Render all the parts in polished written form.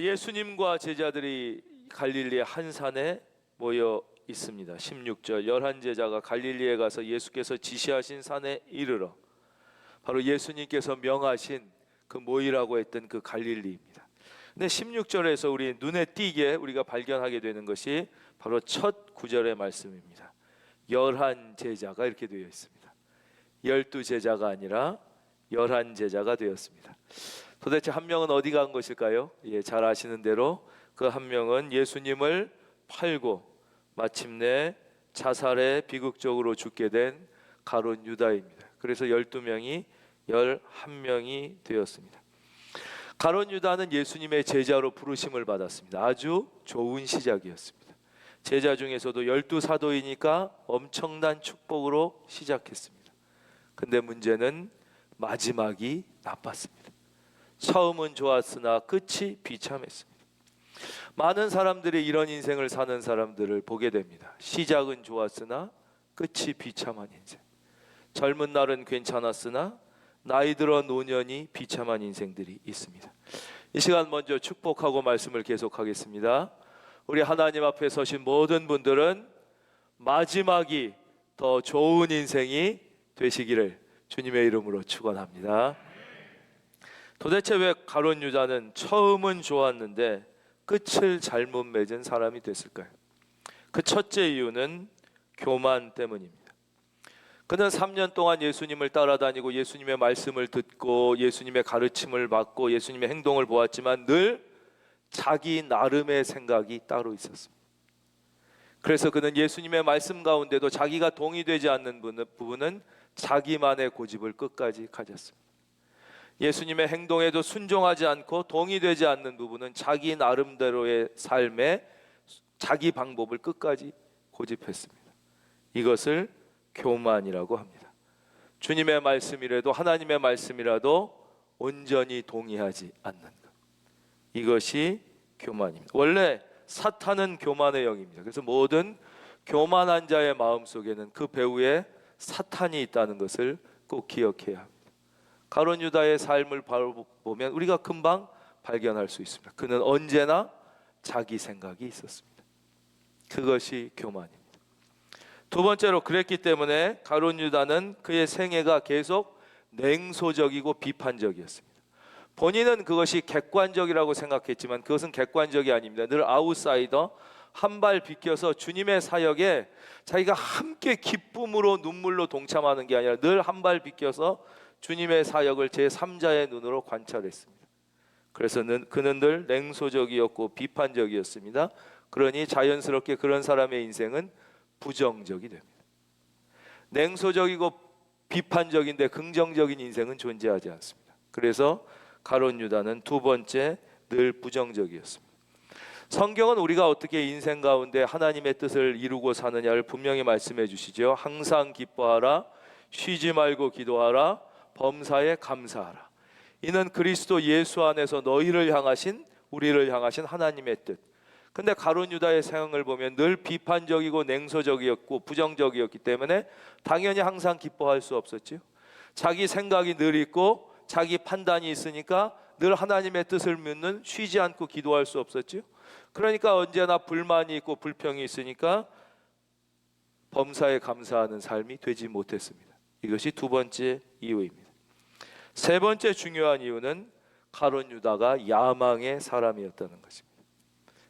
예수님과 제자들이 갈릴리의 한 산에 모여 있습니다. 16절, 11제자가 갈릴리에 가서 예수께서 지시하신 산에 이르러, 바로 예수님께서 명하신 그 모이라고 했던 그 갈릴리입니다. 근데 16절에서 우리 눈에 띄게 우리가 발견하게 되는 것이 바로 첫 구절의 말씀입니다. 11제자가 이렇게 되어 있습니다. 12제자가 아니라 11제자가 되었습니다. 도대체 한 명은 어디 간 것일까요? 잘 아시는 대로 그 한 명은 예수님을 팔고 마침내 자살에 비극적으로 죽게 된 가룟 유다입니다. 그래서 12명이 11명이 되었습니다. 가룟 유다는 예수님의 제자로 부르심을 받았습니다. 아주 좋은 시작이었습니다. 제자 중에서도 12사도이니까 엄청난 축복으로 시작했습니다. 근데 문제는 마지막이 나빴습니다. 처음은 좋았으나 끝이 비참했습니다. 많은 사람들이 이런 인생을 사는 사람들을 보게 됩니다. 시작은 좋았으나 끝이 비참한 인생. 젊은 날은 괜찮았으나 나이 들어 노년이 비참한 인생들이 있습니다. 이 시간 먼저 축복하고 말씀을 계속하겠습니다. 우리 하나님 앞에 서신 모든 분들은 마지막이 더 좋은 인생이 되시기를 주님의 이름으로 축원합니다. 도대체 왜 가룟 유다는 처음은 좋았는데 끝을 잘못 맺은 사람이 됐을까요? 그 첫째 이유는 교만 때문입니다. 그는 3년 동안 예수님을 따라다니고 예수님의 말씀을 듣고 예수님의 가르침을 받고 예수님의 행동을 보았지만 늘 자기 나름의 생각이 따로 있었습니다. 그래서 그는 예수님의 말씀 가운데도 자기가 동의되지 않는 부분은 자기만의 고집을 끝까지 가졌습니다. 예수님의 행동에도 순종하지 않고 동의되지 않는 부분은 자기 나름대로의 삶에 자기 방법을 끝까지 고집했습니다. 이것을 교만이라고 합니다. 주님의 말씀이라도 하나님의 말씀이라도 온전히 동의하지 않는 것, 이것이 교만입니다. 원래 사탄은 교만의 영입니다. 그래서 모든 교만한 자의 마음속에는 그 배후에 사탄이 있다는 것을 꼭 기억해야 합니다. 가룟 유다의 삶을 보면 우리가 금방 발견할 수 있습니다. 그는 언제나 자기 생각이 있었습니다. 그것이 교만입니다. 두 번째로 그랬기 때문에 가룟 유다는 그의 생애가 계속 냉소적이고 비판적이었습니다. 본인은 그것이 객관적이라고 생각했지만 그것은 객관적이 아닙니다. 늘 아웃사이더, 한 발 비껴서 주님의 사역에 자기가 함께 기쁨으로 눈물로 동참하는 게 아니라 늘 한 발 비껴서 주님의 사역을 제3자의 눈으로 관찰했습니다. 그래서 그는 늘 냉소적이었고 비판적이었습니다. 그러니 자연스럽게 그런 사람의 인생은 부정적이 됩니다. 냉소적이고 비판적인데 긍정적인 인생은 존재하지 않습니다. 그래서 가룟 유다는 두 번째 늘 부정적이었습니다. 성경은 우리가 어떻게 인생 가운데 하나님의 뜻을 이루고 사느냐를 분명히 말씀해 주시죠. 항상 기뻐하라, 쉬지 말고 기도하라, 범사에 감사하라. 이는 그리스도 예수 안에서 너희를 향하신, 우리를 향하신 하나님의 뜻. 근데 가룟 유다의 생각을 보면 늘 비판적이고 냉소적이었고 부정적이었기 때문에 당연히 항상 기뻐할 수 없었죠. 자기 생각이 늘 있고 자기 판단이 있으니까 늘 하나님의 뜻을 묻는, 쉬지 않고 기도할 수 없었죠. 그러니까 언제나 불만이 있고 불평이 있으니까 범사에 감사하는 삶이 되지 못했습니다. 이것이 두 번째 이유입니다. 세 번째 중요한 이유는 가룟 유다가 야망의 사람이었다는 것입니다.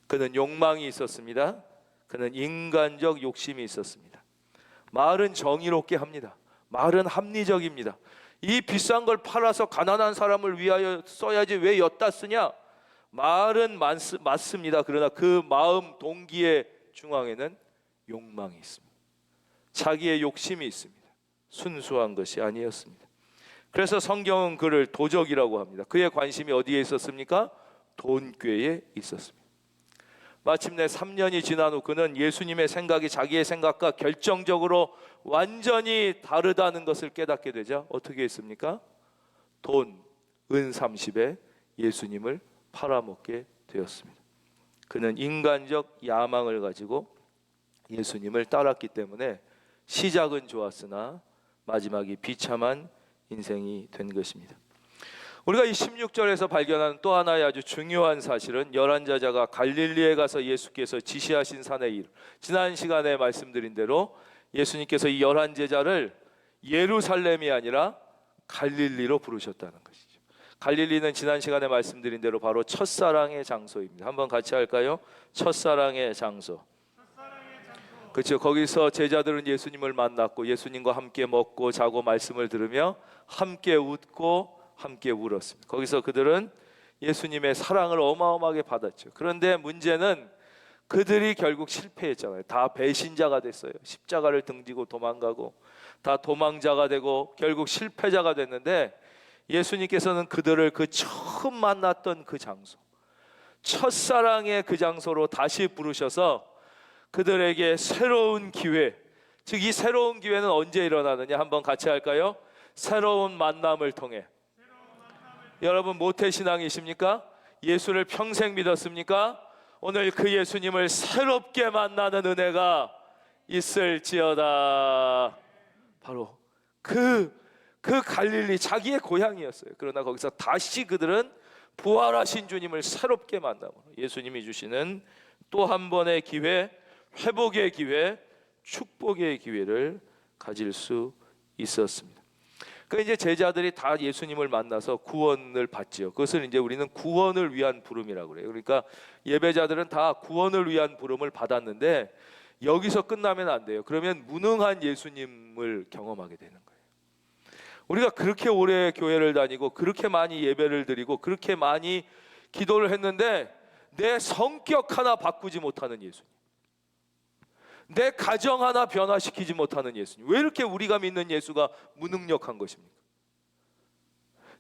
그는 욕망이 있었습니다. 그는 인간적 욕심이 있었습니다. 말은 정의롭게 합니다. 말은 합리적입니다. 이 비싼 걸 팔아서 가난한 사람을 위하여 써야지 왜 엿다 쓰냐? 말은 맞습니다. 그러나 그 마음 동기의 중앙에는 욕망이 있습니다. 자기의 욕심이 있습니다. 순수한 것이 아니었습니다. 그래서 성경은 그를 도적이라고 합니다. 그의 관심이 어디에 있었습니까? 돈꾀에 있었습니다. 마침내 3년이 지난 후 그는 예수님의 생각이 자기의 생각과 결정적으로 완전히 다르다는 것을 깨닫게 되자 어떻게 했습니까? 돈, 은 30에 예수님을 팔아먹게 되었습니다. 그는 인간적 야망을 가지고 예수님을 따랐기 때문에 시작은 좋았으나 마지막이 비참한 인생이 된 것입니다. 우리가 이 16절에서 발견하는 또 하나의 아주 중요한 사실은 열한 제자가 갈릴리에 가서 예수께서 지시하신 산에 이르러, 지난 시간에 말씀드린 대로 예수님께서 이 열한 제자를 예루살렘이 아니라 갈릴리로 부르셨다는 것이죠. 갈릴리는 지난 시간에 말씀드린 대로 바로 첫사랑의 장소입니다. 한번 같이 할까요? 첫사랑의 장소. 그렇죠. 거기서 제자들은 예수님을 만났고 예수님과 함께 먹고 자고 말씀을 들으며 함께 웃고 함께 울었습니다. 거기서 그들은 예수님의 사랑을 어마어마하게 받았죠. 그런데 문제는 그들이 결국 실패했잖아요. 다 배신자가 됐어요. 십자가를 등지고 도망가고 다 도망자가 되고 결국 실패자가 됐는데, 예수님께서는 그들을 그 처음 만났던 그 장소, 첫사랑의 그 장소로 다시 부르셔서 그들에게 새로운 기회, 즉 이 새로운 기회는 언제 일어나느냐, 한번 같이 할까요? 새로운 만남을 통해. 여러분 모태신앙이십니까? 예수를 평생 믿었습니까? 오늘 그 예수님을 새롭게 만나는 은혜가 있을지어다. 바로 그 갈릴리, 자기의 고향이었어요. 그러나 거기서 다시 그들은 부활하신 주님을 새롭게 만남으로 예수님이 주시는 또 한 번의 기회, 회복의 기회, 축복의 기회를 가질 수 있었습니다. 그러니까 이제 제자들이 다 예수님을 만나서 구원을 받지요. 그것을 이제 우리는 구원을 위한 부름이라고 그래요. 그러니까 예배자들은 다 구원을 위한 부름을 받았는데 여기서 끝나면 안 돼요. 그러면 무능한 예수님을 경험하게 되는 거예요. 우리가 그렇게 오래 교회를 다니고 그렇게 많이 예배를 드리고 그렇게 많이 기도를 했는데 내 성격 하나 바꾸지 못하는 예수님, 내 가정 하나 변화시키지 못하는 예수님, 왜 이렇게 우리가 믿는 예수가 무능력한 것입니까?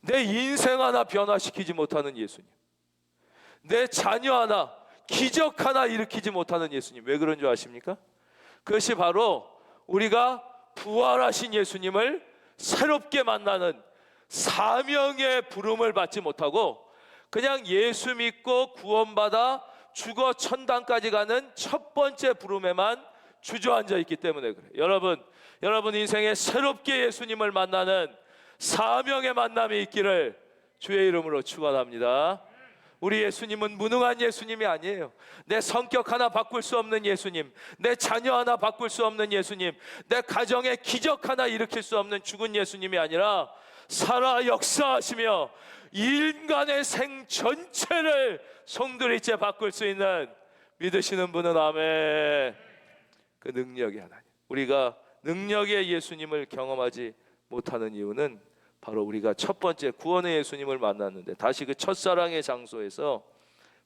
내 인생 하나 변화시키지 못하는 예수님, 내 자녀 하나, 기적 하나 일으키지 못하는 예수님, 왜 그런 줄 아십니까? 그것이 바로 우리가 부활하신 예수님을 새롭게 만나는 사명의 부름을 받지 못하고 그냥 예수 믿고 구원받아 죽어 천당까지 가는 첫 번째 부름에만 주저앉아 있기 때문에 그래요. 여러분 인생에 새롭게 예수님을 만나는 사명의 만남이 있기를 주의 이름으로 축원합니다. 우리 예수님은 무능한 예수님이 아니에요. 내 성격 하나 바꿀 수 없는 예수님, 내 자녀 하나 바꿀 수 없는 예수님, 내 가정에 기적 하나 일으킬 수 없는 죽은 예수님이 아니라 살아 역사하시며 인간의 생 전체를 송두리째 바꿀 수 있는, 믿으시는 분은 아멘. 그 능력의 하나님, 우리가 능력의 예수님을 경험하지 못하는 이유는 바로 우리가 첫 번째 구원의 예수님을 만났는데 다시 그 첫사랑의 장소에서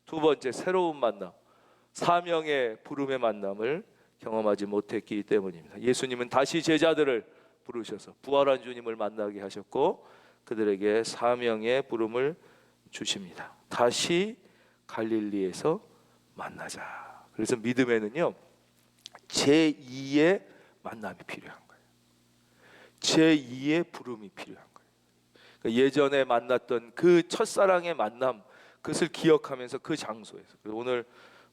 두 번째 새로운 만남, 사명의 부름의 만남을 경험하지 못했기 때문입니다. 예수님은 다시 제자들을 부르셔서 부활한 주님을 만나게 하셨고 그들에게 사명의 부름을 주십니다. 다시 갈릴리에서 만나자. 그래서 믿음에는요, 제2의 만남이 필요한 거예요. 제2의 부름이 필요한 거예요. 그러니까 예전에 만났던 그 첫사랑의 만남, 그것을 기억하면서 그 장소에서, 그래서 오늘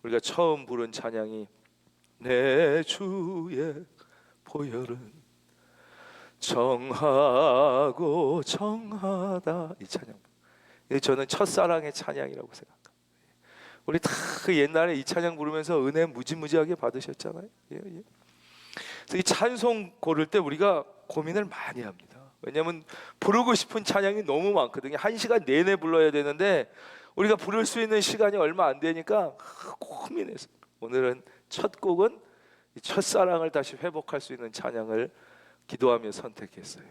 우리가 처음 부른 찬양이 내 주의 보혈은 정하고 정하다, 이 찬양, 저는 첫사랑의 찬양이라고 생각합니다. 우리 다 그 옛날에 이 찬양 부르면서 은혜 무지무지하게 받으셨잖아요. 그래서 이 찬송 고를 때 우리가 고민을 많이 합니다. 왜냐하면 부르고 싶은 찬양이 너무 많거든요. 1시간 내내 불러야 되는데 우리가 부를 수 있는 시간이 얼마 안 되니까 고민해서 오늘은 첫 곡은 첫사랑을 다시 회복할 수 있는 찬양을 기도하며 선택했어요.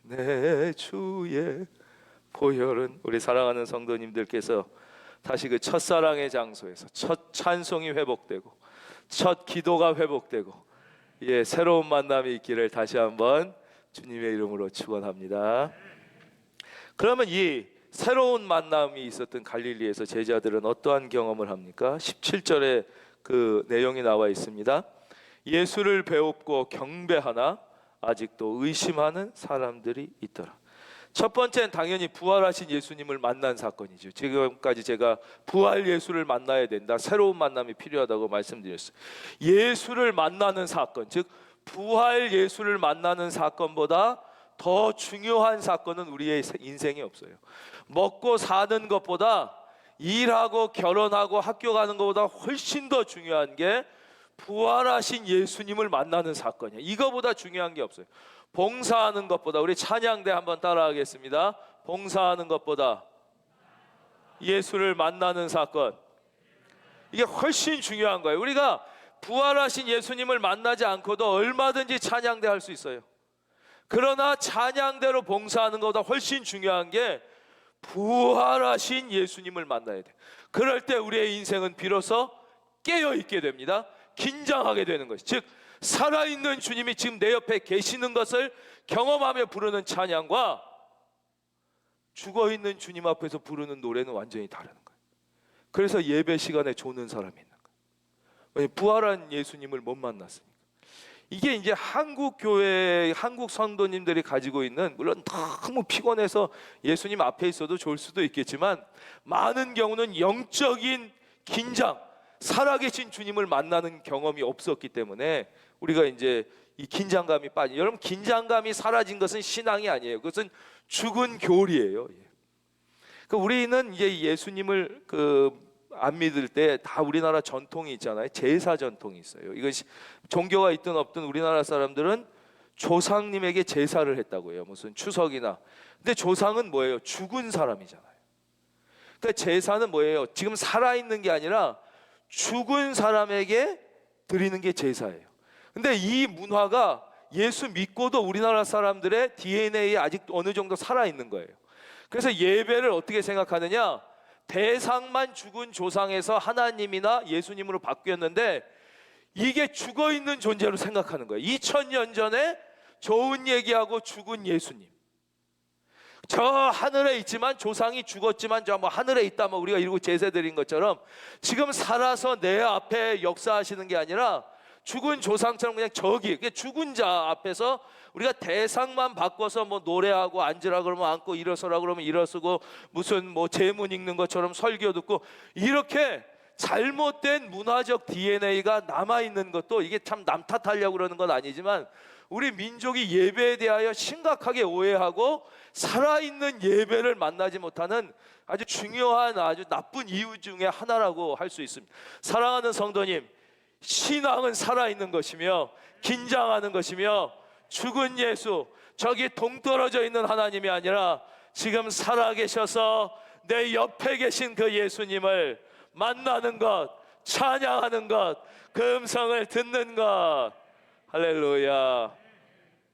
내 주의 보혈은, 우리 사랑하는 성도님들께서 다시 그 첫사랑의 장소에서 첫 찬송이 회복되고 첫 기도가 회복되고 새로운 만남이 있기를 다시 한번 주님의 이름으로 축원합니다. 그러면 이 새로운 만남이 있었던 갈릴리에서 제자들은 어떠한 경험을 합니까? 17절에 그 내용이 나와 있습니다. 예수를 배웁고 경배하나 아직도 의심하는 사람들이 있더라. 첫 번째는 당연히 부활하신 예수님을 만난 사건이죠. 지금까지 제가 부활 예수를 만나야 된다, 새로운 만남이 필요하다고 말씀드렸어요. 예수를 만나는 사건, 즉 부활 예수를 만나는 사건보다 더 중요한 사건은 우리의 인생에 없어요. 먹고 사는 것보다, 일하고 결혼하고 학교 가는 것보다 훨씬 더 중요한 게 부활하신 예수님을 만나는 사건이에요. 이거보다 중요한 게 없어요. 봉사하는 것보다, 우리 찬양대 한번 따라하겠습니다. 봉사하는 것보다 예수를 만나는 사건, 이게 훨씬 중요한 거예요. 우리가 부활하신 예수님을 만나지 않고도 얼마든지 찬양대 할 수 있어요. 그러나 찬양대로 봉사하는 것보다 훨씬 중요한 게 부활하신 예수님을 만나야 돼. 그럴 때 우리의 인생은 비로소 깨어있게 됩니다. 긴장하게 되는 것이, 즉 살아있는 주님이 지금 내 옆에 계시는 것을 경험하며 부르는 찬양과 죽어있는 주님 앞에서 부르는 노래는 완전히 다른 거예요. 그래서 예배 시간에 조는 사람이 있는 거예요. 부활한 예수님을 못 만났으니까. 이게 이제 한국 교회, 한국 성도님들이 가지고 있는, 물론 너무 피곤해서 예수님 앞에 있어도 좋을 수도 있겠지만, 많은 경우는 영적인 긴장, 살아계신 주님을 만나는 경험이 없었기 때문에 우리가 이제 이 긴장감이 빠져. 여러분, 긴장감이 사라진 것은 신앙이 아니에요. 그것은 죽은 교리예요. 우리는 이제 예수님을 안 믿을 때 다 우리나라 전통이 있잖아요. 제사 전통이 있어요. 이것이 종교가 있든 없든 우리나라 사람들은 조상님에게 제사를 했다고 해요. 무슨 추석이나. 근데 조상은 뭐예요? 죽은 사람이잖아요. 그러니까 제사는 뭐예요? 지금 살아있는 게 아니라 죽은 사람에게 드리는 게 제사예요. 근데 이 문화가 예수 믿고도 우리나라 사람들의 DNA에 아직 어느 정도 살아있는 거예요. 그래서 예배를 어떻게 생각하느냐? 대상만 죽은 조상에서 하나님이나 예수님으로 바뀌었는데, 이게 죽어있는 존재로 생각하는 거예요. 2000년 전에 좋은 얘기하고 죽은 예수님, 저 하늘에 있지만, 조상이 죽었지만 저 뭐 하늘에 있다, 뭐 우리가 이러고 제사 드린 것처럼 지금 살아서 내 앞에 역사하시는 게 아니라 죽은 조상처럼 그냥 저기 죽은 자 앞에서 우리가 대상만 바꿔서 뭐 노래하고 앉으라 그러면 앉고 일어서라 그러면 일어서고 무슨 뭐 제문 읽는 것처럼 설교 듣고, 이렇게 잘못된 문화적 DNA가 남아있는 것도, 이게 참 남 탓하려고 그러는 건 아니지만 우리 민족이 예배에 대하여 심각하게 오해하고 살아있는 예배를 만나지 못하는 아주 중요한, 아주 나쁜 이유 중에 하나라고 할 수 있습니다. 사랑하는 성도님, 신앙은 살아있는 것이며 긴장하는 것이며, 죽은 예수, 저기 동떨어져 있는 하나님이 아니라 지금 살아계셔서 내 옆에 계신 그 예수님을 만나는 것, 찬양하는 것, 그 음성을 듣는 것. 할렐루야.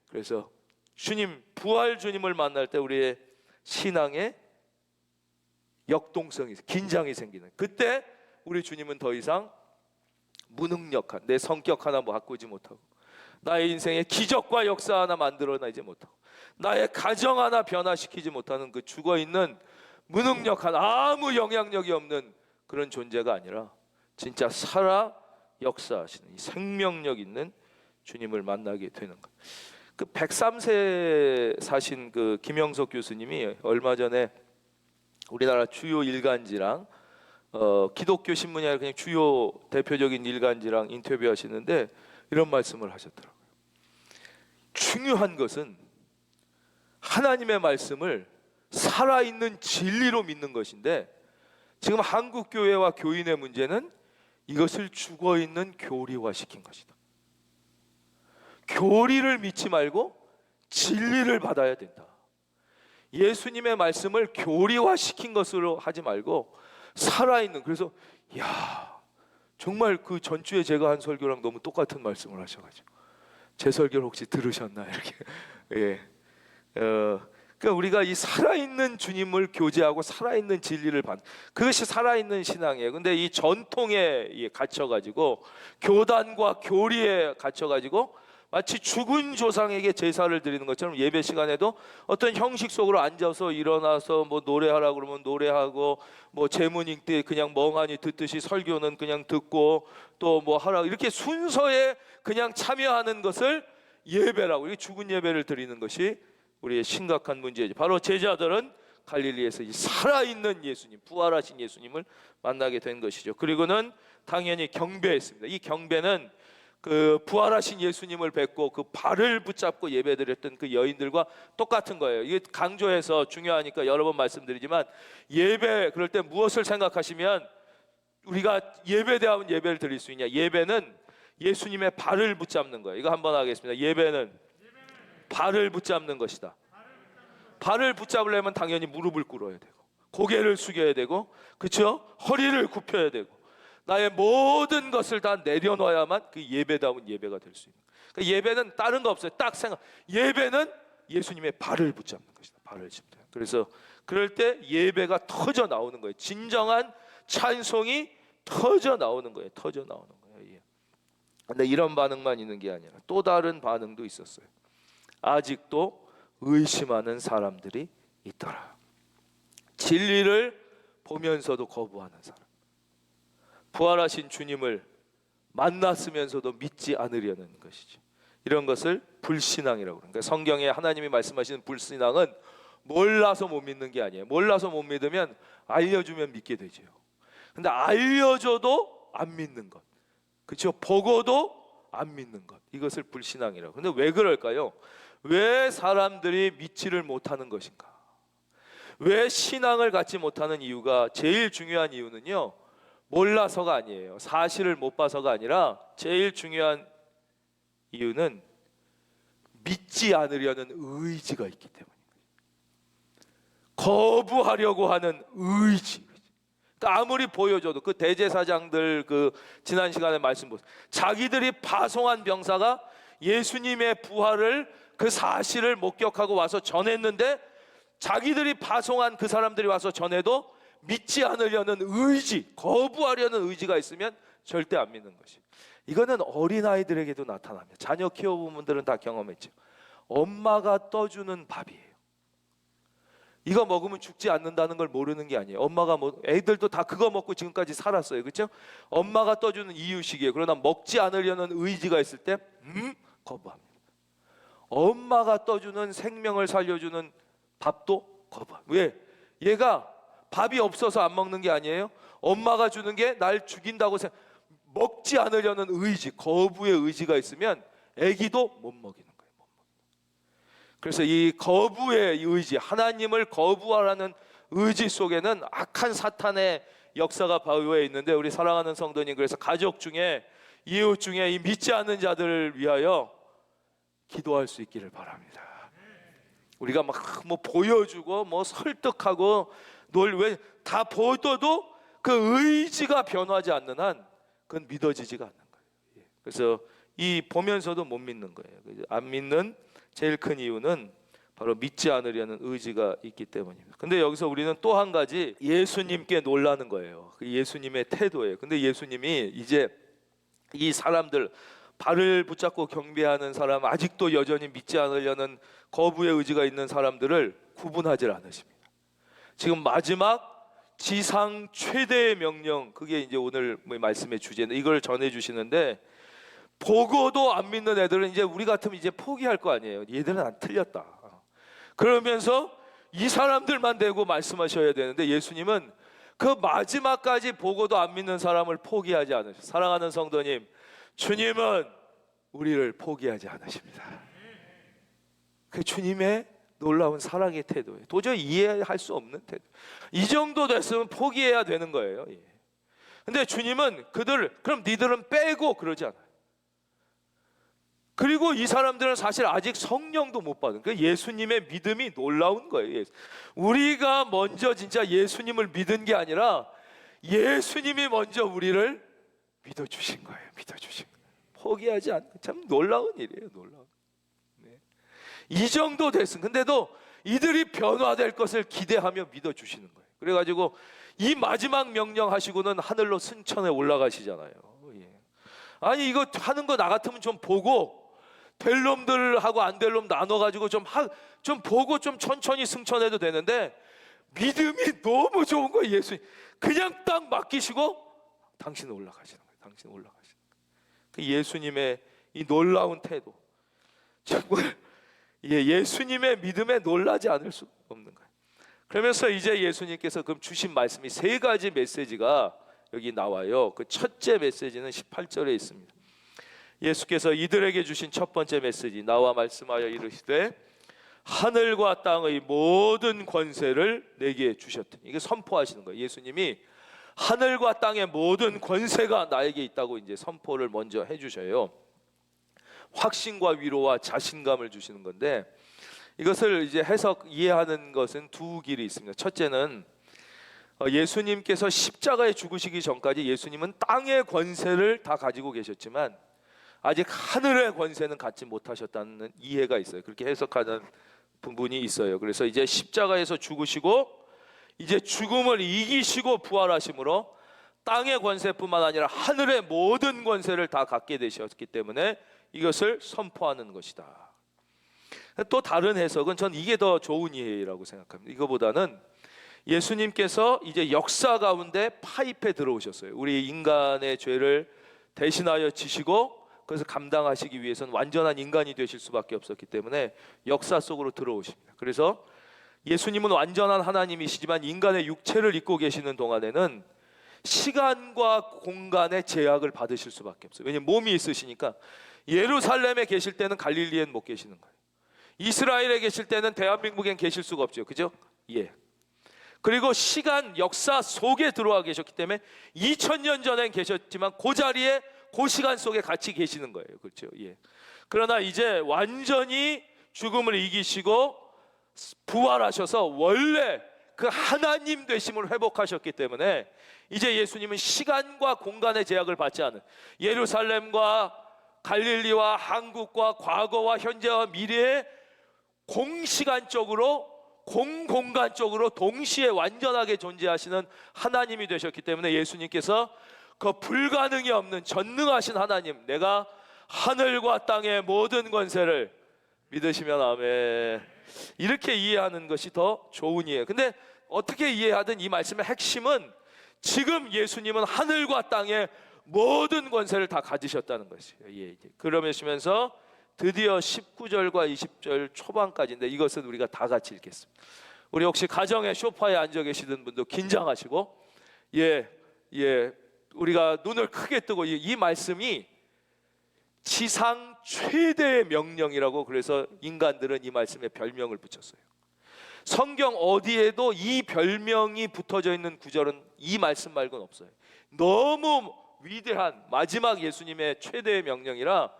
그래서 주님, 부활 주님을 만날 때 우리의 신앙에 역동성이, 긴장이 생기는, 그때 우리 주님은 더 이상 무능력한, 내 성격 하나 뭐 바꾸지 못하고, 나의 인생에 기적과 역사 하나 만들어내지 못하고, 나의 가정 하나 변화시키지 못하는 그 죽어있는 무능력한, 아무 영향력이 없는 그런 존재가 아니라 진짜 살아 역사하시는 이 생명력 있는 주님을 만나게 되는 것. 그 103세 사신 그 김영석 교수님이 얼마 전에 우리나라 주요 일간지랑 기독교 신문이 아니라 그냥 주요 대표적인 일간지랑 인터뷰하시는데 이런 말씀을 하셨더라고요. 중요한 것은 하나님의 말씀을 살아있는 진리로 믿는 것인데, 지금 한국 교회와 교인의 문제는 이것을 죽어있는 교리화시킨 것이다. 교리를 믿지 말고 진리를 받아야 된다. 예수님의 말씀을 교리화시킨 것으로 하지 말고 살아있는, 그래서 정말 그 전주에 제가 한 설교랑 너무 똑같은 말씀을 하셔가지고, 제 설교를 혹시 들으셨나 이렇게. 예. 그러니까 우리가 이 살아있는 주님을 교제하고 살아있는 진리를 받는, 그것이 살아있는 신앙이에요. 근데 이 전통에 갇혀가지고, 교단과 교리에 갇혀가지고 마치 죽은 조상에게 제사를 드리는 것처럼 예배 시간에도 어떤 형식 속으로 앉아서 일어나서 뭐 노래하라고 그러면 노래하고, 뭐 제문 읽듯 그냥 멍하니 듣듯이 설교는 그냥 듣고, 또 뭐 하라고 이렇게 순서에 그냥 참여하는 것을 예배라고, 이렇게 죽은 예배를 드리는 것이 우리의 심각한 문제죠. 바로 제자들은 갈릴리에서 이 살아있는 예수님, 부활하신 예수님을 만나게 된 것이죠. 그리고는 당연히 경배했습니다. 이 경배는 그 부활하신 예수님을 뵙고 그 발을 붙잡고 예배드렸던 그 여인들과 똑같은 거예요. 이게 강조해서 중요하니까 여러 번 말씀드리지만, 예배 그럴 때 무엇을 생각하시면 우리가 예배다운 예배를 드릴 수 있냐? 예배는 예수님의 발을 붙잡는 거예요. 이거 한번 하겠습니다. 예배는 발을 붙잡는 것이다. 발을 붙잡으려면 당연히 무릎을 꿇어야 되고, 고개를 숙여야 되고, 그렇죠? 허리를 굽혀야 되고, 나의 모든 것을 다 내려놔야만 그 예배다운 예배가 될 수 있는. 그러니까 예배는 다른 거 없어요. 딱 생각. 예배는 예수님의 발을 붙잡는 것이다. 발을 붙잡는. 그래서 그럴 때 예배가 터져 나오는 거예요. 진정한 찬송이 터져 나오는 거예요. 터져 나오는 거예요. 예. 근데 이런 반응만 있는 게 아니라 또 다른 반응도 있었어요. 아직도 의심하는 사람들이 있더라. 진리를 보면서도 거부하는 사람. 부활하신 주님을 만났으면서도 믿지 않으려는 것이죠. 이런 것을 불신앙이라고 그러니까 성경에 하나님이 말씀하시는 불신앙은 몰라서 못 믿는 게 아니에요. 몰라서 못 믿으면 알려주면 믿게 되죠. 근데 알려줘도 안 믿는 것, 그렇죠? 보고도 안 믿는 것, 이것을 불신앙이라고. 근데 왜 그럴까요? 왜 사람들이 믿지를 못하는 것인가? 왜 신앙을 갖지 못하는 이유가, 제일 중요한 이유는요, 몰라서가 아니에요. 사실을 못 봐서가 아니라 제일 중요한 이유는 믿지 않으려는 의지가 있기 때문입니다. 거부하려고 하는 의지. 그러니까 아무리 보여줘도 그 대제사장들, 그 지난 시간에 말씀 보세요. 자기들이 파송한 병사가 예수님의 부활을, 그 사실을 목격하고 와서 전했는데, 자기들이 파송한 그 사람들이 와서 전해도 믿지 않으려는 의지, 거부하려는 의지가 있으면 절대 안 믿는 것이. 이거는 어린아이들에게도 나타납니다. 자녀 키워본 분들은 다 경험했죠. 엄마가 떠주는 밥이에요. 이거 먹으면 죽지 않는다는 걸 모르는 게 아니에요. 엄마가 애들도 다 그거 먹고 지금까지 살았어요. 그렇죠? 엄마가 떠주는 이유식이에요. 그러나 먹지 않으려는 의지가 있을 때 거부합니다. 엄마가 떠주는 생명을 살려주는 밥도 거부합니다. 왜? 얘가 밥이 없어서 안 먹는 게 아니에요. 엄마가 주는 게 날 죽인다고 먹지 않으려는 의지, 거부의 의지가 있으면 아기도 못 먹이는 거예요. 못 먹이는. 그래서 이 거부의 의지, 하나님을 거부하라는 의지 속에는 악한 사탄의 역사가 바위에 있는데, 우리 사랑하는 성도님, 그래서 가족 중에, 이웃 중에 이 믿지 않는 자들을 위하여 기도할 수 있기를 바랍니다. 우리가 막 뭐 보여주고 뭐 설득하고 왜 다 보여도 그 의지가 변하지 않는 한 그건 믿어지지가 않는 거예요. 그래서 이 보면서도 못 믿는 거예요. 안 믿는 제일 큰 이유는 바로 믿지 않으려는 의지가 있기 때문입니다. 근데 여기서 우리는 또 한 가지 예수님께 놀라는 거예요. 그 예수님의 태도예요. 근데 예수님이 이제 이 사람들, 발을 붙잡고 경배하는 사람, 아직도 여전히 믿지 않으려는 거부의 의지가 있는 사람들을 구분하지 않으십니다. 지금 마지막 지상 최대의 명령, 그게 이제 오늘 말씀의 주제인데, 이걸 전해 주시는데, 보고도 안 믿는 애들은 이제 우리 같으면 이제 포기할 거 아니에요. 얘들은 안 틀렸다. 그러면서 이 사람들만 대고 말씀하셔야 되는데, 예수님은 그 마지막까지 보고도 안 믿는 사람을 포기하지 않으셔요. 사랑하는 성도님, 주님은 우리를 포기하지 않으십니다. 그 주님의 놀라운 사랑의 태도예요. 도저히 이해할 수 없는 태도. 이 정도 됐으면 포기해야 되는 거예요. 근데 주님은 그럼 니들은 빼고 그러지 않아요. 그리고 이 사람들은 사실 아직 성령도 못 받은, 그 예수님의 믿음이 놀라운 거예요. 우리가 먼저 진짜 예수님을 믿은 게 아니라 예수님이 먼저 우리를 믿어주신 거예요. 믿어주신 거예요. 포기하지 않는, 참 놀라운 일이에요. 놀라운. 이 정도 됐음. 근데도 이들이 변화될 것을 기대하며 믿어주시는 거예요. 그래가지고 이 마지막 명령 하시고는 하늘로 승천에 올라가시잖아요. 아니 이거 하는 거 나 같으면 좀 보고, 될 놈들하고 안 될 놈 나눠가지고 좀 보고 좀 천천히 승천해도 되는데, 믿음이 너무 좋은 거예요. 예수님 그냥 딱 맡기시고 당신은 올라가시는 거예요. 당신은 올라가시는 거예요. 그 예수님의 이 놀라운 태도, 정말 예수님의 믿음에 놀라지 않을 수 없는 거예요. 그러면서 이제 예수님께서 그럼 주신 말씀이 세 가지 메시지가 여기 나와요. 그 첫째 메시지는 18절에 있습니다. 예수께서 이들에게 주신 첫 번째 메시지, 나와 말씀하여 이르시되 하늘과 땅의 모든 권세를 내게 주셨더니, 이게 선포하시는 거예요. 예수님이 하늘과 땅의 모든 권세가 나에게 있다고 이제 선포를 먼저 해주셔요. 확신과 위로와 자신감을 주시는 건데, 이것을 이제 해석 이해하는 것은 두 길이 있습니다. 첫째는 예수님께서 십자가에 죽으시기 전까지 예수님은 땅의 권세를 다 가지고 계셨지만 아직 하늘의 권세는 갖지 못하셨다는 이해가 있어요. 그렇게 해석하는 부분이 있어요. 그래서 이제 십자가에서 죽으시고 이제 죽음을 이기시고 부활하심으로 땅의 권세뿐만 아니라 하늘의 모든 권세를 다 갖게 되셨기 때문에 이것을 선포하는 것이다. 또 다른 해석은 전 이게 더 좋은 이해라고 생각합니다. 이거보다는 예수님께서 이제 역사 가운데 파입해 들어오셨어요. 우리 인간의 죄를 대신하여 지시고 그래서 감당하시기 위해서는 완전한 인간이 되실 수밖에 없었기 때문에 역사 속으로 들어오십니다. 그래서 예수님은 완전한 하나님이시지만 인간의 육체를 입고 계시는 동안에는 시간과 공간의 제약을 받으실 수밖에 없어요. 왜냐하면 몸이 있으시니까. 예루살렘에 계실 때는 갈릴리엔 못 계시는 거예요. 이스라엘에 계실 때는 대한민국엔 계실 수가 없죠. 그죠? 예. 그리고 시간, 역사 속에 들어와 계셨기 때문에 2000년 전엔 계셨지만 그 자리에 그 시간 속에 같이 계시는 거예요. 그렇죠? 예. 그러나 이제 완전히 죽음을 이기시고 부활하셔서 원래 그 하나님 되심을 회복하셨기 때문에 이제 예수님은 시간과 공간의 제약을 받지 않은, 예루살렘과 갈릴리와 한국과 과거와 현재와 미래에 공시간적으로 공공간적으로 동시에 완전하게 존재하시는 하나님이 되셨기 때문에 예수님께서 그 불가능이 없는 전능하신 하나님, 내가 하늘과 땅의 모든 권세를 믿으시면 아멘, 이렇게 이해하는 것이 더 좋은 이해예요. 근데 어떻게 이해하든 이 말씀의 핵심은 지금 예수님은 하늘과 땅의 모든 권세를 다 가지셨다는 것이에요. 예. 그러시면서 드디어 19절과 20절 초반까지인데 이것은 우리가 다 같이 읽겠습니다. 우리 혹시 가정의 소파에 앉아 계시는 분도 긴장하시고, 우리가 눈을 크게 뜨고, 이 말씀이 지상 최대의 명령이라고, 그래서 인간들은 이 말씀에 별명을 붙였어요. 성경 어디에도 이 별명이 붙어져 있는 구절은 이 말씀 말고는 없어요. 너무 위대한 마지막 예수님의 최대의 명령이라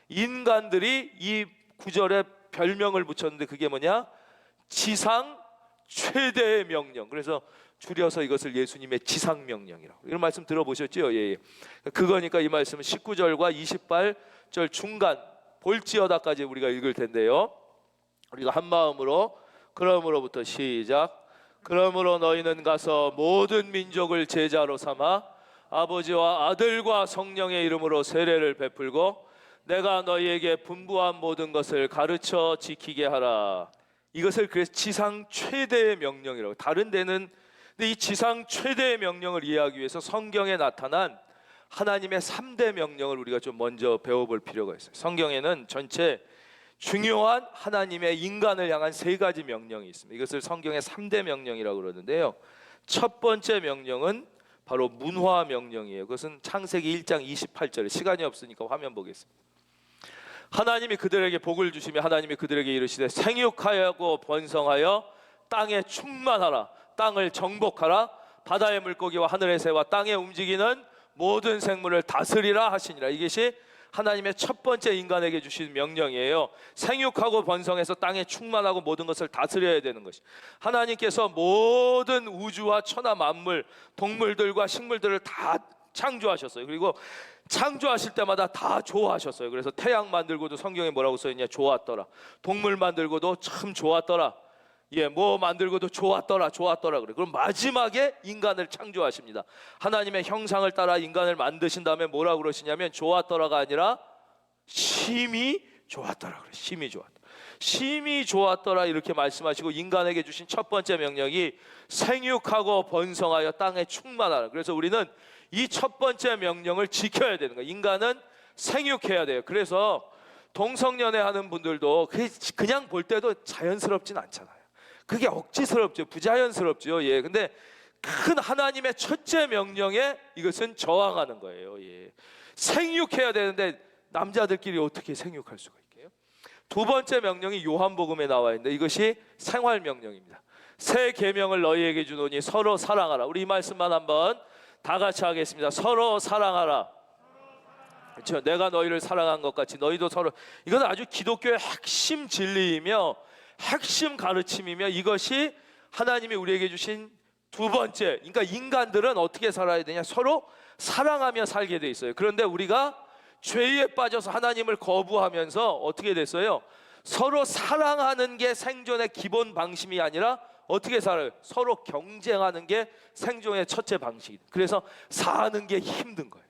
인간들이 이 구절에 별명을 붙였는데 그게 뭐냐? 지상 최대의 명령. 그래서 줄여서 이것을 예수님의 지상명령이라고, 이런 말씀 들어보셨죠? 예. 그거니까 이 말씀은 19절과 28절 중간 볼지어다까지 우리가 읽을 텐데요, 우리가 한 마음으로 그러므로부터 시작. 그러므로 너희는 가서 모든 민족을 제자로 삼아 아버지와 아들과 성령의 이름으로 세례를 베풀고 내가 너희에게 분부한 모든 것을 가르쳐 지키게 하라. 이것을 그래서 지상 최대의 명령이라고. 다른 데는, 근데 이 지상 최대의 명령을 이해하기 위해서 성경에 나타난 하나님의 3대 명령을 우리가 좀 먼저 배워볼 필요가 있어요. 성경에는 전체 중요한 하나님의 인간을 향한 3가지 명령이 있습니다. 이것을 성경의 3대 명령이라고 그러는데요, 첫 번째 명령은 바로 문화 명령이에요. 그것은 창세기 1장 28절에, 시간이 없으니까 화면 보겠습니다. 하나님이 그들에게 복을 주시며 하나님이 그들에게 이르시되 생육하고 번성하여 땅에 충만하라. 땅을 정복하라. 바다의 물고기와 하늘의 새와 땅에 움직이는 모든 생물을 다스리라 하시니라. 이것이 하나님의 첫 번째 인간에게 주신 명령이에요. 생육하고 번성해서 땅에 충만하고 모든 것을 다스려야 되는 것이. 하나님께서 모든 우주와 천하 만물, 동물들과 식물들을 다 창조하셨어요. 그리고 창조하실 때마다 다 좋아하셨어요. 그래서 태양 만들고도 성경에 뭐라고 써있냐? 좋았더라. 동물 만들고도 참 좋았더라. 뭐 만들고도 좋았더라 그래. 그럼 마지막에 인간을 창조하십니다. 하나님의 형상을 따라 인간을 만드신 다음에 뭐라고 그러시냐면 좋았더라가 아니라 심히 좋았더라 그래. 심히 좋았더라 이렇게 말씀하시고, 인간에게 주신 첫 번째 명령이 생육하고 번성하여 땅에 충만하라. 그래서 우리는 이 첫 번째 명령을 지켜야 되는 거예요. 인간은 생육해야 돼요. 그래서 동성연애 하는 분들도 그냥 볼 때도 자연스럽진 않잖아요. 그게 억지스럽죠. 부자연스럽죠. 근데 큰 하나님의 첫째 명령에 이것은 저항하는 거예요. 생육해야 되는데 남자들끼리 어떻게 생육할 수가 있게요? 두 번째 명령이 요한복음에 나와 있는데 이것이 생활 명령입니다. 새 계명을 너희에게 주노니 서로 사랑하라. 우리 이 말씀만 한번 다 같이 하겠습니다. 서로 사랑하라. 그렇죠? 내가 너희를 사랑한 것 같이 너희도 서로. 이건 아주 기독교의 핵심 진리이며 핵심 가르침이며 이것이 하나님이 우리에게 주신 두 번째. 그러니까 인간들은 어떻게 살아야 되냐? 서로 사랑하며 살게 돼 있어요. 그런데 우리가 죄에 빠져서 하나님을 거부하면서 어떻게 됐어요? 서로 사랑하는 게 생존의 기본 방식이 아니라 어떻게 살아요? 서로 경쟁하는 게 생존의 첫째 방식이에요. 그래서 사는 게 힘든 거예요.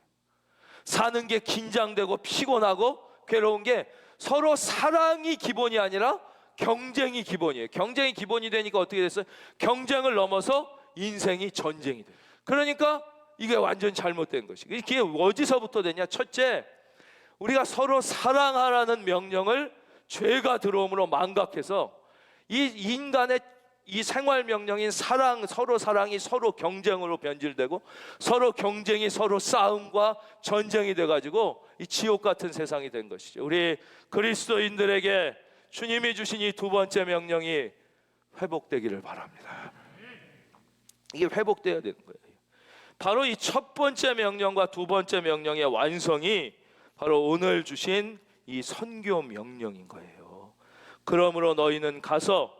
사는 게 긴장되고 피곤하고 괴로운 게 서로 사랑이 기본이 아니라 경쟁이 기본이에요. 경쟁이 기본이 되니까 어떻게 됐어요? 경쟁을 넘어서 인생이 전쟁이 돼요. 그러니까 이게 완전 잘못된 것이. 이게 어디서부터 되냐? 첫째, 우리가 서로 사랑하라는 명령을 죄가 들어옴으로 망각해서 이 인간의 이 생활 명령인 사랑, 서로 사랑이 서로 경쟁으로 변질되고 서로 경쟁이 서로 싸움과 전쟁이 돼가지고 이 지옥 같은 세상이 된 것이죠. 우리 그리스도인들에게 주님이 주신 이 두 번째 명령이 회복되기를 바랍니다. 이게 회복돼야 되는 거예요. 바로 이 첫 번째 명령과 두 번째 명령의 완성이 바로 오늘 주신 이 선교 명령인 거예요. 그러므로 너희는 가서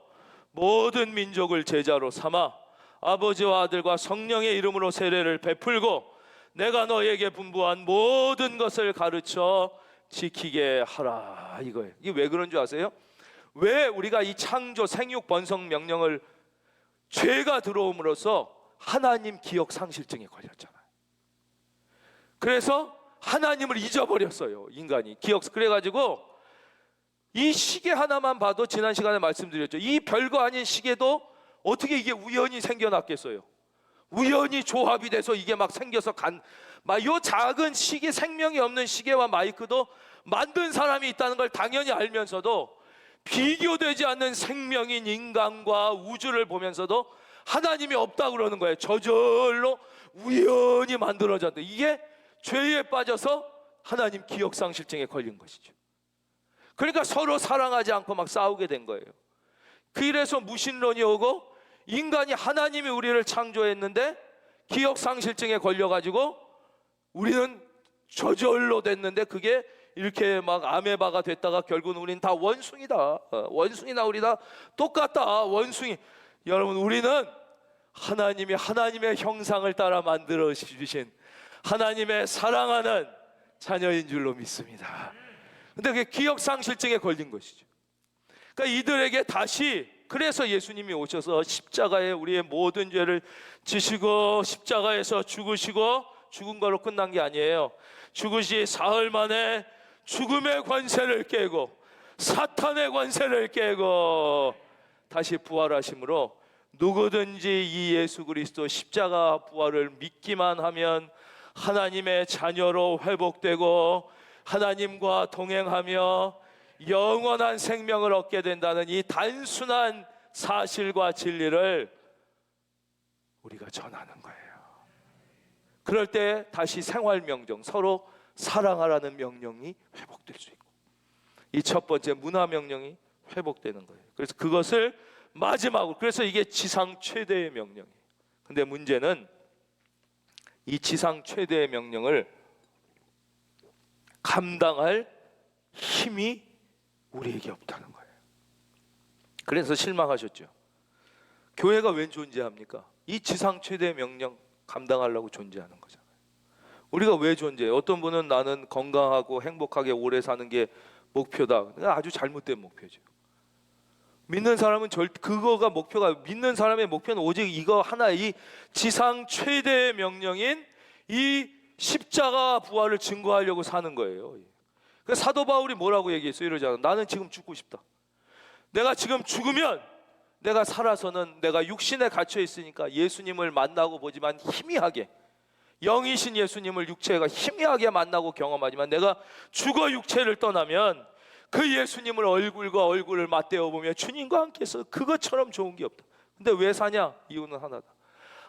모든 민족을 제자로 삼아 아버지와 아들과 성령의 이름으로 세례를 베풀고 내가 너희에게 분부한 모든 것을 가르쳐 지키게 하라. 이거예요. 이게 왜 그런 줄 아세요? 왜 우리가 이 창조 생육 번성 명령을 죄가 들어옴으로써 하나님 기억 상실증에 걸렸잖아요. 그래서 하나님을 잊어버렸어요. 인간이 그래가지고 이 시계 하나만 봐도 지난 시간에 말씀드렸죠. 이 별거 아닌 시계도 어떻게 이게 우연히 생겨났겠어요? 우연히 조합이 돼서 이게 막 생겨서 요 작은 시계, 생명이 없는 시계와 마이크도 만든 사람이 있다는 걸 당연히 알면서도 비교되지 않는 생명인 인간과 우주를 보면서도 하나님이 없다 그러는 거예요. 저절로 우연히 만들어졌는데 이게 죄에 빠져서 하나님 기억상실증에 걸린 것이죠. 그러니까 서로 사랑하지 않고 막 싸우게 된 거예요. 그래서 무신론이 오고 인간이 하나님이 우리를 창조했는데 기억상실증에 걸려가지고 우리는 저절로 됐는데 그게 이렇게 막 아메바가 됐다가 결국은 우리는 다 원숭이다. 원숭이나 우리 다 똑같다. 원숭이. 여러분 우리는 하나님이 하나님의 형상을 따라 만들어 주신 하나님의 사랑하는 자녀인 줄로 믿습니다. 근데 그게 기억상실증에 걸린 것이죠. 그러니까 이들에게 다시 그래서 예수님이 오셔서 십자가에 우리의 모든 죄를 지시고 십자가에서 죽으시고 죽은 거로 끝난 게 아니에요. 죽으시 사흘 만에 죽음의 권세를 깨고 사탄의 권세를 깨고 다시 부활하심으로 누구든지 이 예수 그리스도 십자가 부활을 믿기만 하면 하나님의 자녀로 회복되고 하나님과 동행하며 영원한 생명을 얻게 된다는 이 단순한 사실과 진리를 우리가 전하는 거예요. 그럴 때 다시 생활 명령, 서로 사랑하라는 명령이 회복될 수 있고 이 첫 번째 문화 명령이 회복되는 거예요. 그래서 그것을 마지막으로, 그래서 이게 지상 최대의 명령이에요. 근데 문제는 이 지상 최대의 명령을 감당할 힘이 우리에게 없다는 거예요. 그래서 실망하셨죠. 교회가 왜 존재합니까? 이 지상 최대의 명령 감당하려고 존재하는 거잖아요. 우리가 왜 존재해요? 어떤 분은 나는 건강하고 행복하게 오래 사는 게 목표다. 아주 잘못된 목표죠. 믿는 사람은 그거가 목표가, 믿는 사람의 목표는 오직 이거 하나, 이 지상 최대의 명령인 이 십자가 부활을 증거하려고 사는 거예요. 그래서 사도 바울이 뭐라고 얘기했어요? 이러잖아. 나는 지금 죽고 싶다. 내가 지금 죽으면 내가 살아서는 내가 육신에 갇혀 있으니까 예수님을 만나고 보지만 희미하게, 영이신 예수님을 육체가 희미하게 만나고 경험하지만 내가 죽어 육체를 떠나면 그 예수님을 얼굴과 얼굴을 맞대어 보며 주님과 함께해서 그것처럼 좋은 게 없다. 근데 왜 사냐? 이유는 하나다.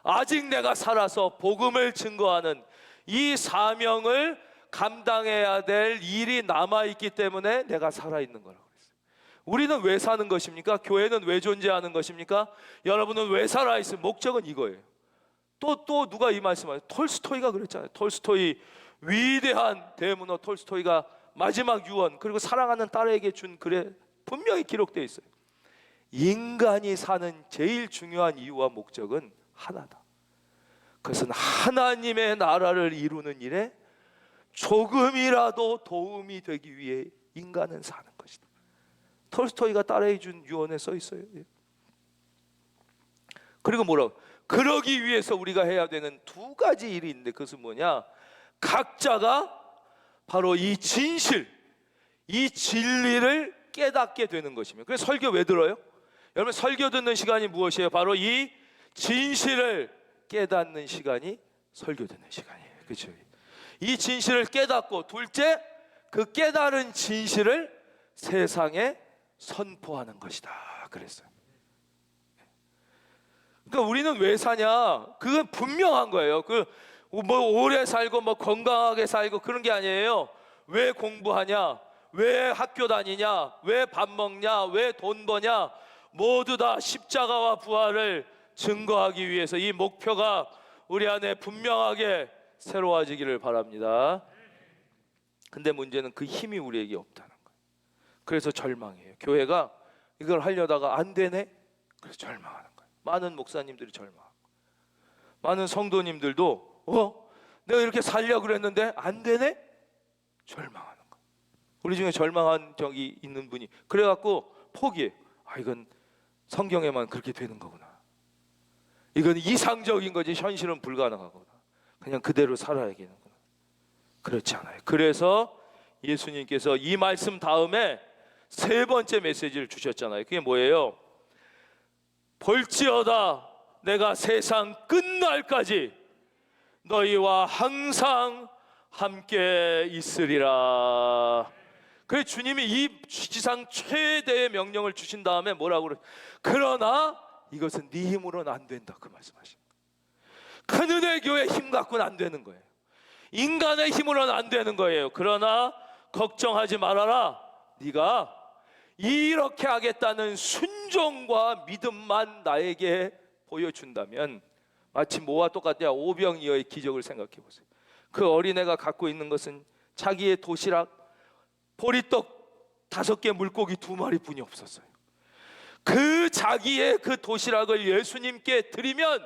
아직 내가 살아서 복음을 증거하는 이 사명을 감당해야 될 일이 남아있기 때문에 내가 살아있는 거라고 그랬어요. 우리는 왜 사는 것입니까? 교회는 왜 존재하는 것입니까? 여러분은 왜 살아있을 목적은 이거예요. 또 누가 이 말씀을, 톨스토이가 그랬잖아요. 톨스토이, 위대한 대문호 톨스토이가 마지막 유언, 그리고 사랑하는 딸에게 준 글에 분명히 기록되어 있어요. 인간이 사는 제일 중요한 이유와 목적은 하나다. 그것은 하나님의 나라를 이루는 일에 조금이라도 도움이 되기 위해 인간은 사는 것이다. 톨스토이가 딸에게 준 유언에 써 있어요. 그리고 뭐라고? 그러기 위해서 우리가 해야 되는 두 가지 일이 있는데, 그것은 뭐냐? 각자가 바로 이 진실, 이 진리를 깨닫게 되는 것이며. 그래서 설교 왜 들어요? 여러분, 설교 듣는 시간이 무엇이에요? 바로 이 진실을 깨닫는 시간이 설교 듣는 시간이에요. 그렇죠? 이 진실을 깨닫고, 둘째, 그 깨달은 진실을 세상에 선포하는 것이다 그랬어요. 그러니까 우리는 왜 사냐? 그건 분명한 거예요. 뭐 오래 살고 뭐 건강하게 살고 그런 게 아니에요. 왜 공부하냐? 왜 학교 다니냐? 왜 밥 먹냐? 왜 돈 버냐? 모두 다 십자가와 부활을 증거하기 위해서 이 목표가 우리 안에 분명하게 새로워지기를 바랍니다. 근데 문제는 그 힘이 우리에게 없다는 거예요. 그래서 절망해요. 교회가 이걸 하려다가 안 되네? 그래서 절망하는 거예요. 많은 목사님들이 절망하고, 많은 성도님들도 내가 이렇게 살려고 그랬는데 안 되네? 절망하는 거예요. 우리 중에 절망한 적이 있는 분이 그래갖고 포기해요. 이건 성경에만 그렇게 되는 거구나. 이건 이상적인 거지 현실은 불가능하구나. 그냥 그대로 살아야겠구나. 그렇지 않아요. 그래서 예수님께서 이 말씀 다음에 세 번째 메시지를 주셨잖아요. 그게 뭐예요? 볼지어다 내가 세상 끝날까지 너희와 항상 함께 있으리라. 그래서 주님이 이 지상 최대의 명령을 주신 다음에 뭐라고 그래요? 그러나 이것은 네 힘으로는 안 된다, 그 말씀하신 거예요. 큰 은혜 교회 힘 갖고는 안 되는 거예요. 인간의 힘으로는 안 되는 거예요. 그러나 걱정하지 말아라. 네가 이렇게 하겠다는 순종과 믿음만 나에게 보여준다면, 마치 뭐와 똑같냐? 오병이어의 기적을 생각해 보세요. 그 어린애가 갖고 있는 것은 자기의 도시락, 보리떡 5개, 물고기 2마리뿐이 없었어요. 그 자기의 그 도시락을 예수님께 드리면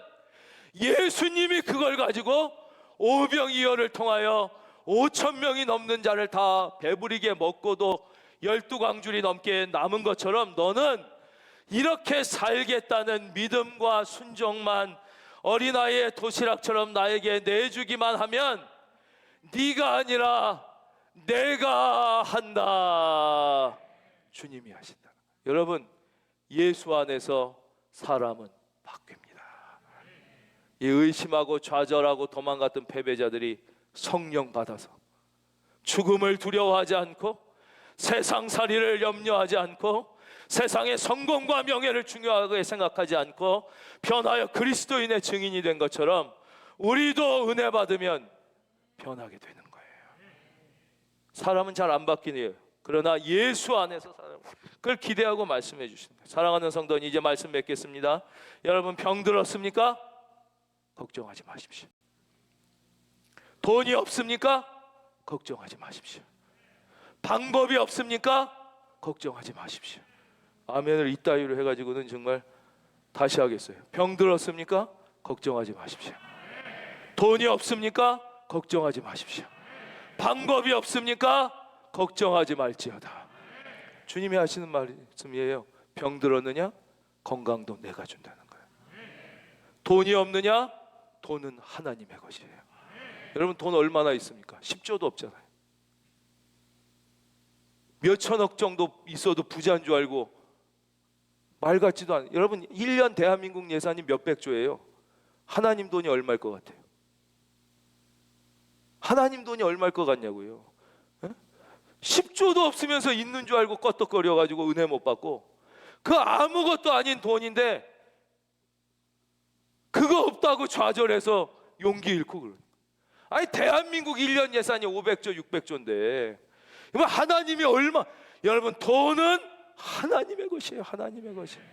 예수님이 그걸 가지고 오병이어를 통하여 5,000명이 넘는 자를 다 배부리게 먹고도 12광줄이 넘게 남은 것처럼, 너는 이렇게 살겠다는 믿음과 순종만 어린아이의 도시락처럼 나에게 내주기만 하면 네가 아니라 내가 한다. 주님이 하신다. 여러분, 예수 안에서 사람은 바뀝니다. 이 의심하고 좌절하고 도망갔던 패배자들이 성령 받아서 죽음을 두려워하지 않고, 세상살이를 염려하지 않고, 세상의 성공과 명예를 중요하게 생각하지 않고 변하여 그리스도인의 증인이 된 것처럼 우리도 은혜 받으면 변하게 되는 거예요. 사람은 잘 안 바뀌네요. 그러나 예수 안에서 사람, 그걸 기대하고 말씀해 주십니다. 사랑하는 성도님, 이제 말씀 맺겠습니다. 여러분, 병 들었습니까? 걱정하지 마십시오. 돈이 없습니까? 걱정하지 마십시오. 방법이 없습니까? 걱정하지 마십시오. 아멘을 이따위로 해가지고는 정말 다시 하겠어요. 병 들었습니까? 걱정하지 마십시오. 돈이 없습니까? 걱정하지 마십시오. 방법이 없습니까? 걱정하지 말지어다. 주님이 하시는 말씀이에요. 병 들었느냐? 건강도 내가 준다는 거예요. 돈이 없느냐? 돈은 하나님의 것이에요. 여러분, 돈 얼마나 있습니까? 10조도 없잖아요. 몇 천억 정도 있어도 부자인 줄 알고 말 같지도 않아요. 여러분, 1년 대한민국 예산이 몇백조예요. 하나님 돈이 얼마일 것 같아요? 하나님 돈이 얼마일 것 같냐고요. 10조도 없으면서 있는 줄 알고 껐덕거려가지고 은혜 못 받고, 그 아무것도 아닌 돈인데 그거 없다고 좌절해서 용기 잃고 그러는. 아니 대한민국 1년 예산이 500조 600조인데 하나님이 얼마, 여러분 돈은 하나님의 것이에요. 하나님의 것이에요.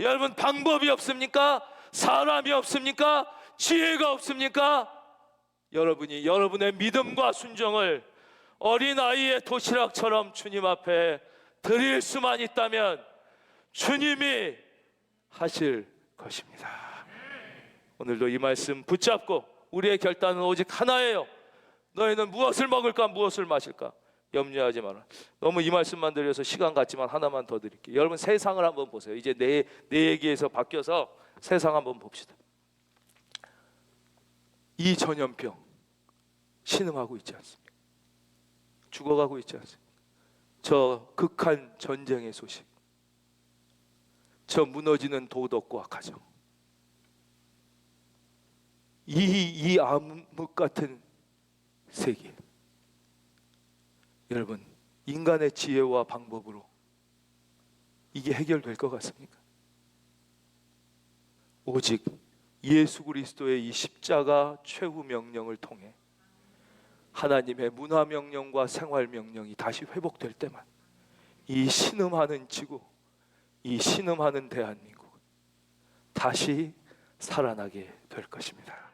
여러분 방법이 없습니까? 사람이 없습니까? 지혜가 없습니까? 여러분이 여러분의 믿음과 순종을 어린아이의 도시락처럼 주님 앞에 드릴 수만 있다면 주님이 하실 것입니다. 오늘도 이 말씀 붙잡고 우리의 결단은 오직 하나예요. 너희는 무엇을 먹을까 무엇을 마실까 염려하지 마라. 너무 이 말씀만 드려서 시간 같지만 하나만 더 드릴게요. 여러분 세상을 한번 보세요. 이제 내 얘기에서 바뀌어서 세상 한번 봅시다. 이 전염병 신음하고 있지 않습니까? 죽어가고 있지 않습니까? 저 극한 전쟁의 소식, 저 무너지는 도덕과 가정, 이 암흑 같은 세계, 여러분 인간의 지혜와 방법으로 이게 해결될 것 같습니까? 오직 예수 그리스도의 이 십자가 최후 명령을 통해 하나님의 문화 명령과 생활 명령이 다시 회복될 때만 이 신음하는 지구, 이 신음하는 대한민국 다시 살아나게 될 것입니다.